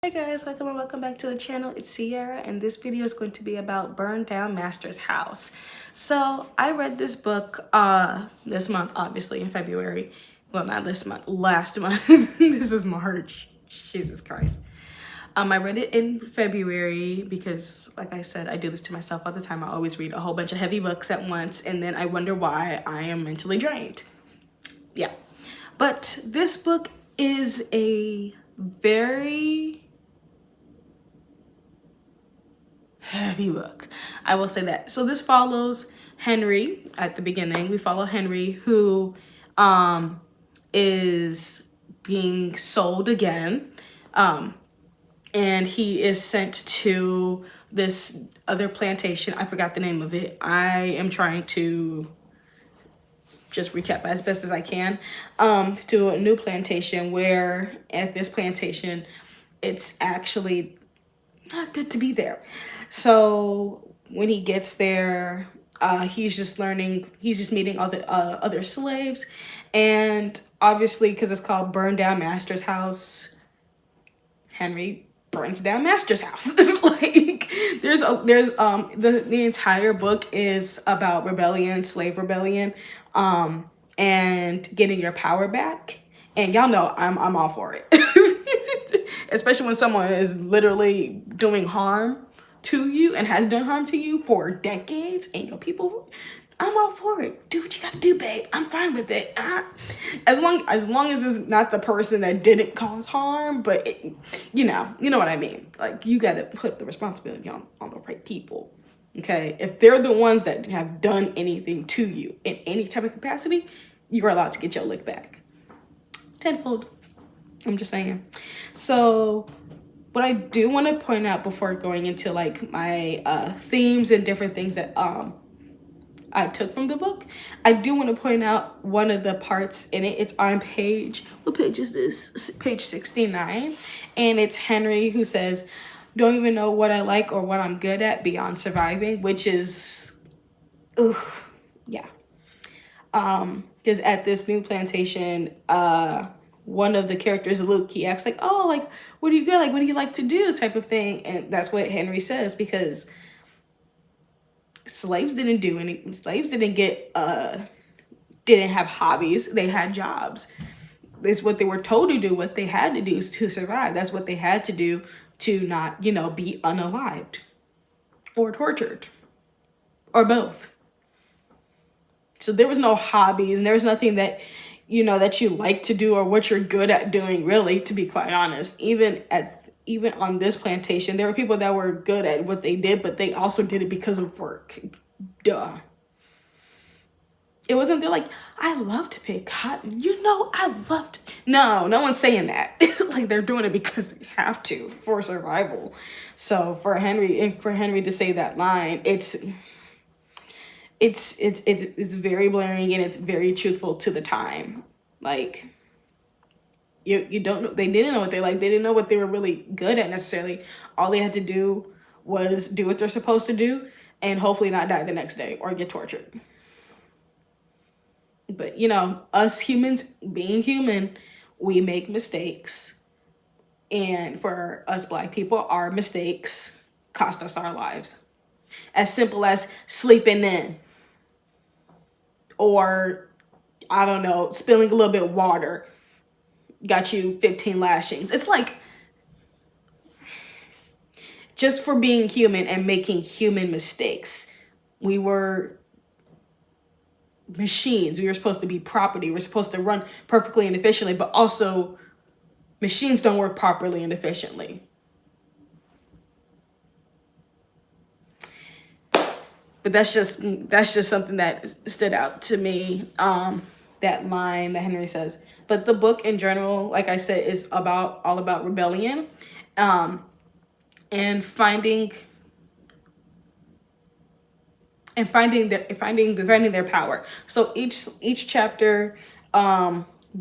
Hey guys, welcome back to the channel. It's Cierra, and this video is going to be about Burned Down Master's House. So I read this book this month, obviously in February. Well, not this month, last month. This is March. Jesus Christ. I read it in February because, like I said, I do this to myself all the time. I always read a whole bunch of heavy books at once, and then I wonder why I am mentally drained. Yeah. But this book is a very heavy book. I will say that. So this follows Henry at the beginning. We follow Henry, who is being sold again. And he is sent to this other plantation. I forgot the name of it. I am trying to just recap as best as I can, to a new plantation where at this plantation, it's actually not good to be there. So when he gets there, he's just meeting all the other slaves. And obviously, because it's called Burn Down Master's House, Henry burns down Master's house. Like the entire book is about rebellion, slave rebellion, and getting your power back. And y'all know I'm all for it. Especially when someone is literally doing harm to you and has done harm to you for decades, and your people, I'm all for it. Do what you gotta do, babe. I'm fine with it. As long as it's not the person that didn't cause harm, but you know what I mean. Like, you gotta put the responsibility on the right people. Okay, if they're the ones that have done anything to you in any type of capacity, you are allowed to get your lick back tenfold. I'm just saying. So what I do want to point out before going into like my themes and different things that I took from the book, I do want to point out one of the parts in it. It's on what page is this? Page 69. And it's Henry who says, "Don't even know what I like or what I'm good at beyond surviving," which is, yeah. Because at this new plantation, one of the characters, Luke, he acts like, "Oh, like, what do you good? Like, what do you like to do?" type of thing. And that's what Henry says, because slaves didn't didn't have hobbies. They had jobs. It's what they were told to do, what they had to do to survive. That's what they had to do to not, be unalived or tortured or both. So there was no hobbies, and there was nothing that, that you like to do or what you're good at doing, really, to be quite honest. Even on this plantation, there were people that were good at what they did, but they also did it because of work. Duh. It wasn't, they're like, "I love to pick cotton. No one's saying that. Like, they're doing it because they have to for survival. So for Henry to say that line, it's very blaring, and it's very truthful to the time. Like, you don't know, they didn't know what they like. They didn't know what they were really good at necessarily. All they had to do was do what they're supposed to do and hopefully not die the next day or get tortured. But, us humans, being human, we make mistakes. And for us Black people, our mistakes cost us our lives. As simple as sleeping in. Or, I don't know, spilling a little bit of water got you 15 lashings. It's like, just for being human and making human mistakes. We were machines. We were supposed to be property. We're supposed to run perfectly and efficiently, but also machines don't work properly and efficiently. But that's just something that stood out to me, that line that Henry says. But the book in general, like I said, is all about rebellion, and finding their power. So each chapter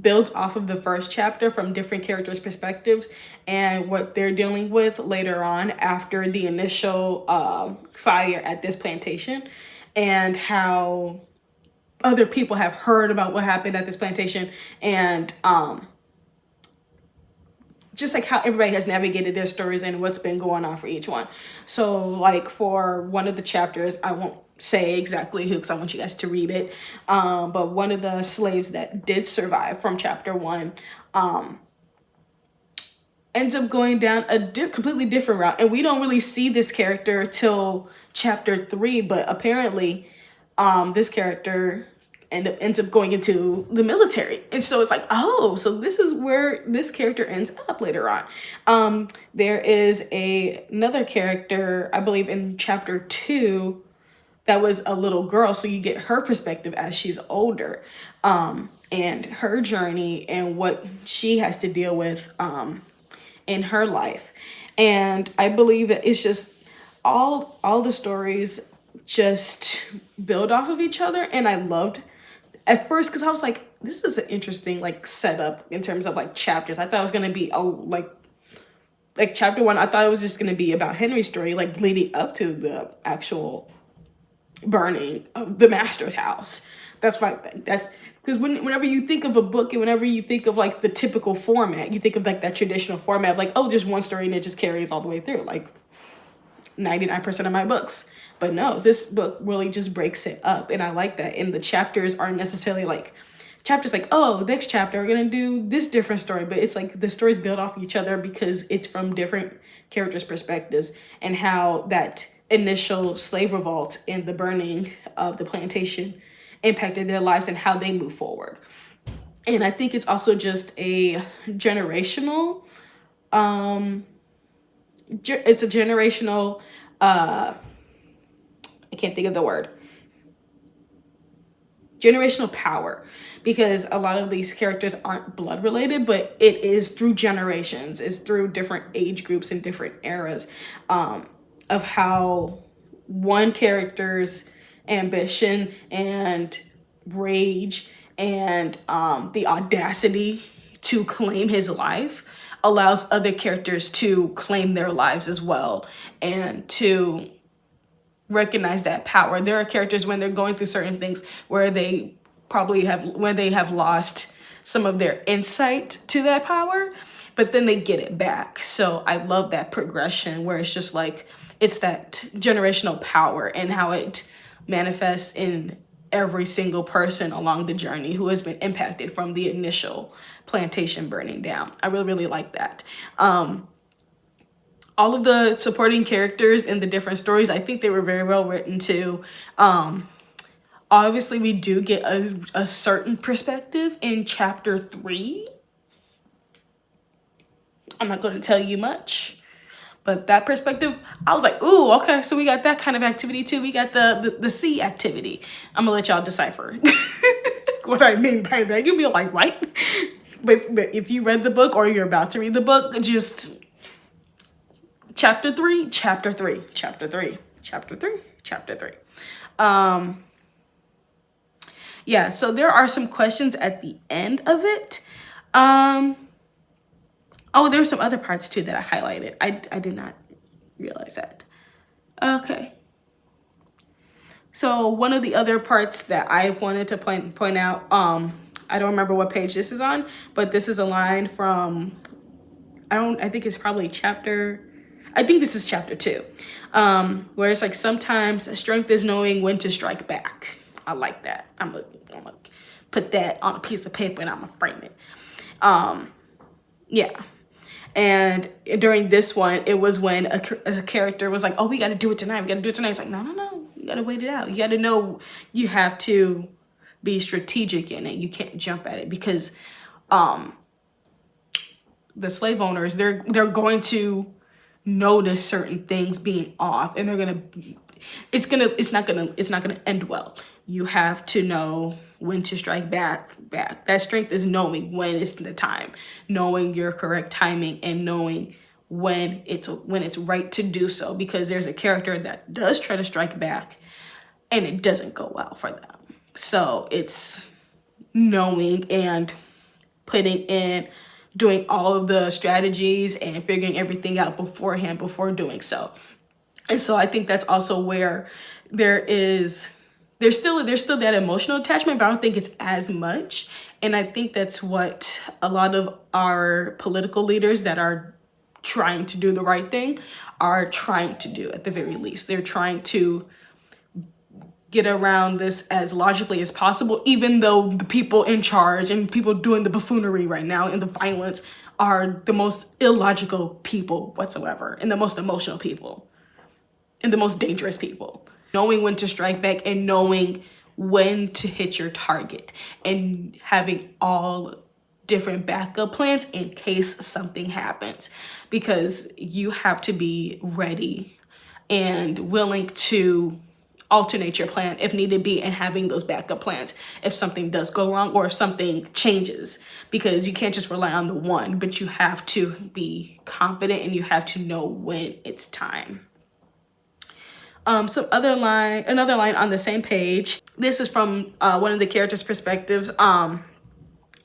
builds off of the first chapter from different characters' perspectives and what they're dealing with later on after the initial fire at this plantation, and how other people have heard about what happened at this plantation, and just like how everybody has navigated their stories and what's been going on for each one. So like for one of the chapters, I won't say exactly who because I want you guys to read it. But one of the slaves that did survive from chapter 1 ends up going down a completely different route. And we don't really see this character till chapter 3, but apparently this character ends up going into the military. And so it's like, oh, so this is where this character ends up later on. There is another character, I believe in chapter 2, that was a little girl. So you get her perspective as she's older, and her journey and what she has to deal with in her life. And I believe that it's just all the stories just build off of each other. And I loved at first because I was like, this is an interesting like setup in terms of like chapters. I thought it was gonna be like chapter 1, I thought it was just gonna be about Henry's story, like leading up to the actual burning of the master's house. That's why that's because whenever you think of a book and whenever you think of like the typical format, you think of like that traditional format of like, oh, just one story and it just carries all the way through, like 99% of my books. But no, this book really just breaks it up, and I like that. And the chapters aren't necessarily like chapters like, oh, next chapter we're gonna do this different story, but it's like the stories build off of each other because it's from different characters' perspectives and how that initial slave revolt and the burning of the plantation impacted their lives and how they move forward. And I think it's also just a generational it's a generational I can't think of the word, generational power, because a lot of these characters aren't blood related, but it is through generations. It's through different age groups and different eras of how one character's ambition and rage and the audacity to claim his life allows other characters to claim their lives as well and to recognize that power. There are characters when they're going through certain things where they have lost some of their insight to that power, but then they get it back. So I love that progression where it's just like, it's that generational power and how it manifests in every single person along the journey who has been impacted from the initial plantation burning down. I really, really like that. All of the supporting characters in the different stories, I think they were very well written too. Obviously, we do get a certain perspective in chapter 3. I'm not going to tell you much, but that perspective, I was like, ooh, okay, so we got that kind of activity too. We got the sea activity. I'm gonna let y'all decipher what I mean by that. You'll be like, what? But if you read the book or you're about to read the book, just chapter 3, chapter 3, chapter 3, chapter 3, chapter 3. Yeah, so there are some questions at the end of it. Oh, there were some other parts too that I highlighted. I did not realize that. Okay. So one of the other parts that I wanted to point out, I don't remember what page this is on, but this is a line from, I think it's probably I think this is chapter 2, where it's like, sometimes strength is knowing when to strike back. I like that. I'm gonna put that on a piece of paper and I'm gonna frame it. Yeah. And during this one, it was when a character was like, oh, we got to do it tonight. We got to do it tonight. It's like, no. You got to wait it out. You got to know, you have to be strategic in it. You can't jump at it because the slave owners, they're going to notice certain things being off, and it's not gonna end well. You have to know when to strike back. That strength is knowing when it's the time, knowing your correct timing, and knowing when it's right to do so, because there's a character that does try to strike back and it doesn't go well for them. So it's knowing and doing all of the strategies and figuring everything out beforehand before doing so. And so I think that's also where there is there's still that emotional attachment, but I don't think it's as much. And I think that's what a lot of our political leaders that are trying to do the right thing are trying to do. At the very least, they're trying to get around this as logically as possible, even though the people in charge and people doing the buffoonery right now and the violence are the most illogical people whatsoever, and the most emotional people, and the most dangerous people. Knowing when to strike back and knowing when to hit your target and having all different backup plans in case something happens, because you have to be ready and willing to alternate your plan if needed be, and having those backup plans if something does go wrong or if something changes, because you can't just rely on the one, but you have to be confident and you have to know when it's time. Another line on the same page. This is from one of the characters' perspectives.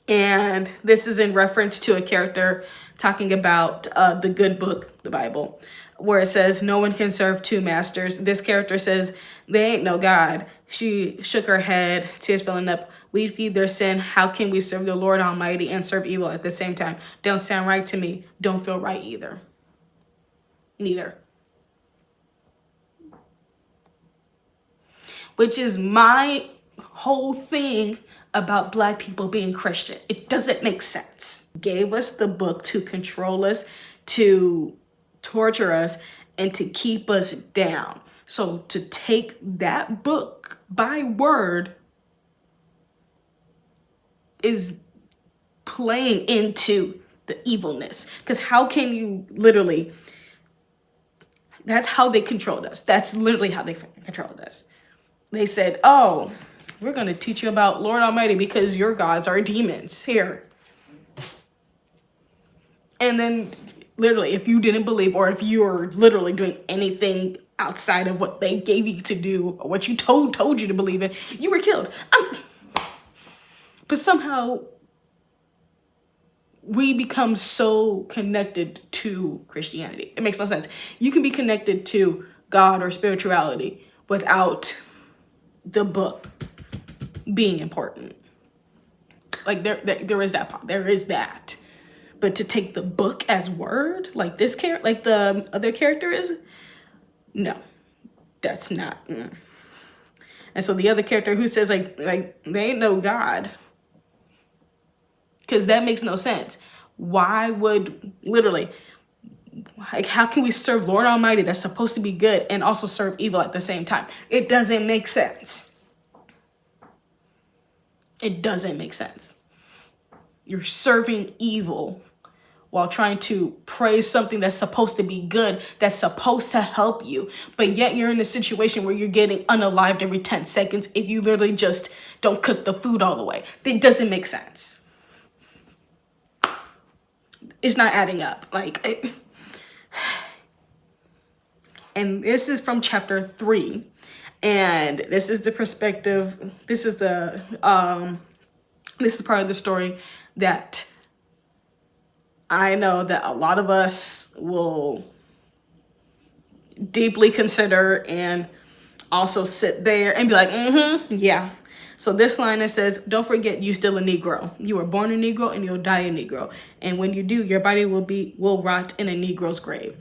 And this is in reference to a character talking about the good book, the Bible, where it says, no one can serve two masters. This character says, they ain't no God. She shook her head, tears filling up. We feed their sin. How can we serve the Lord Almighty and serve evil at the same time? Don't sound right to me. Don't feel right either. Neither. Which is my whole thing about Black people being Christian. It doesn't make sense. Gave us the book to control us, to torture us, and to keep us down. So to take that book by word is playing into the evilness. Because how can you literally, that's how they controlled us. That's literally how they controlled us. They said, oh, we're going to teach you about Lord Almighty because your gods are demons. Here. And then literally, if you didn't believe, or if you were literally doing anything outside of what they gave you to do, or what you told you to believe in, you were killed. But somehow we become so connected to Christianity. It makes no sense. You can be connected to God or spirituality without the book being important. Like there is that. But to take the book as word, like this like the other character is, no, that's not. And so the other character who says like they ain't no God, because that makes no sense. Why would literally, like, how can we serve Lord Almighty that's supposed to be good and also serve evil at the same time? It doesn't make sense. It doesn't make sense. You're serving evil while trying to praise something that's supposed to be good, that's supposed to help you. But yet you're in a situation where you're getting unalived every 10 seconds if you literally just don't cook the food all the way. It doesn't make sense. It's not adding up. And this is from chapter 3. And this is the perspective, this is part of the story that I know that a lot of us will deeply consider and also sit there and be like, yeah. So this line, it says, don't forget you still a Negro. You were born a Negro and you'll die a Negro. And when you do, your body will rot in a Negro's grave.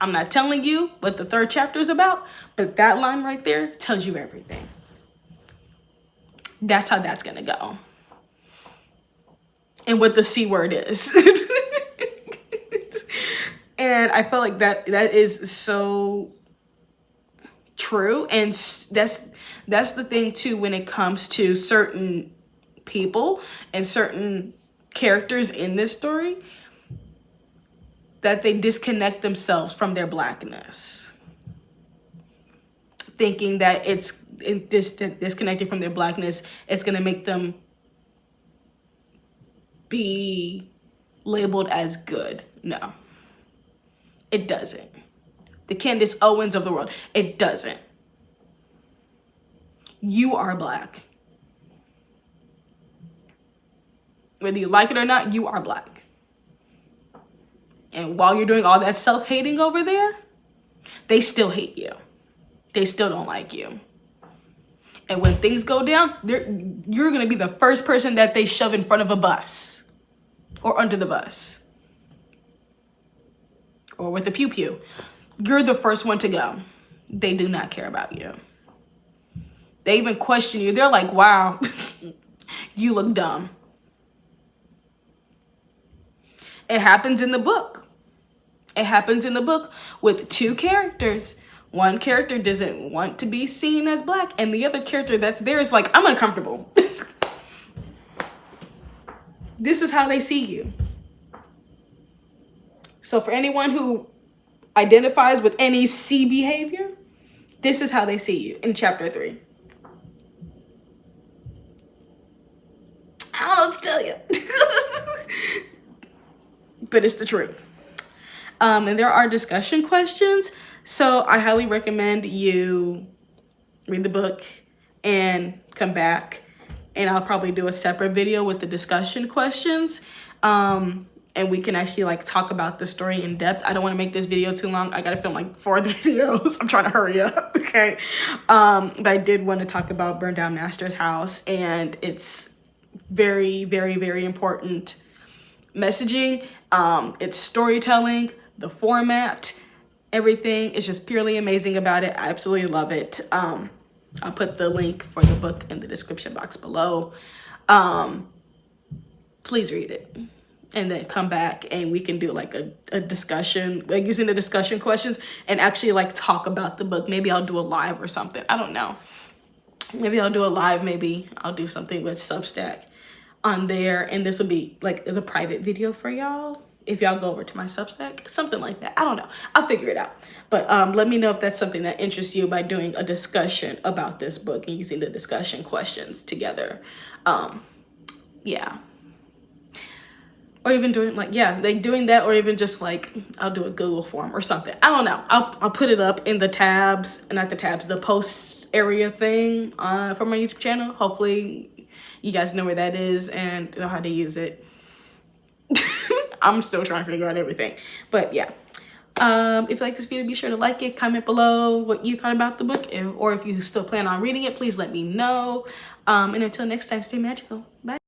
I'm not telling you what the 3rd chapter is about, but that line right there tells you everything. That's how that's gonna go. And what the C word is. And I feel like that is so true. And that's the thing too, when it comes to certain people and certain characters in this story, that they disconnect themselves from their Blackness, thinking that disconnected from their Blackness, it's gonna make them be labeled as good. No, it doesn't. The Candace Owens of the world, it doesn't. You are Black. Whether you like it or not, you are Black. And while you're doing all that self-hating over there, they still hate you. They still don't like you. And when things go down, you're going to be the first person that they shove in front of a bus or under the bus or with a pew-pew. You're the first one to go. They do not care about you. They even question you. They're like, wow, you look dumb. It happens in the book. It happens in the book with two characters. One character doesn't want to be seen as black, and the other character that's there is like, I'm uncomfortable. This is how they see you. So for anyone who identifies with any C behavior, this is how they see you in chapter 3. I don't know what to tell you. But it's the truth. And there are discussion questions. So I highly recommend you read the book and come back. And I'll probably do a separate video with the discussion questions. And we can actually like talk about the story in depth. I don't want to make this video too long. I got to film like 4 other videos. I'm trying to hurry up. Okay. But I did want to talk about Burn Down Master's house, and it's very, very, very important messaging. It's storytelling, the format, everything is just purely amazing about it. I absolutely love it. I'll put the link for the book in the description box below. Please read it and then come back and we can do like a discussion, like using the discussion questions, and actually like talk about the book. Maybe I'll do a live or something. I don't know. Maybe I'll do a live. Maybe I'll do something with Substack on there, and this will be like a private video for y'all if y'all go over to my Substack, something like that. I don't know. I'll figure it out. But let me know if that's something that interests you by doing a discussion about this book and using the discussion questions together. Yeah. Or even doing like, yeah, like doing that, or even just like, I'll do a Google form or something. I don't know. I'll put it up in the tabs, not the tabs, the post area thing for my YouTube channel. Hopefully you guys know where that is and know how to use it. I'm still trying to figure out everything. But yeah. If you like this video, be sure to like it, comment below what you thought about the book, or if you still plan on reading it, please let me know. And until next time, stay magical. Bye.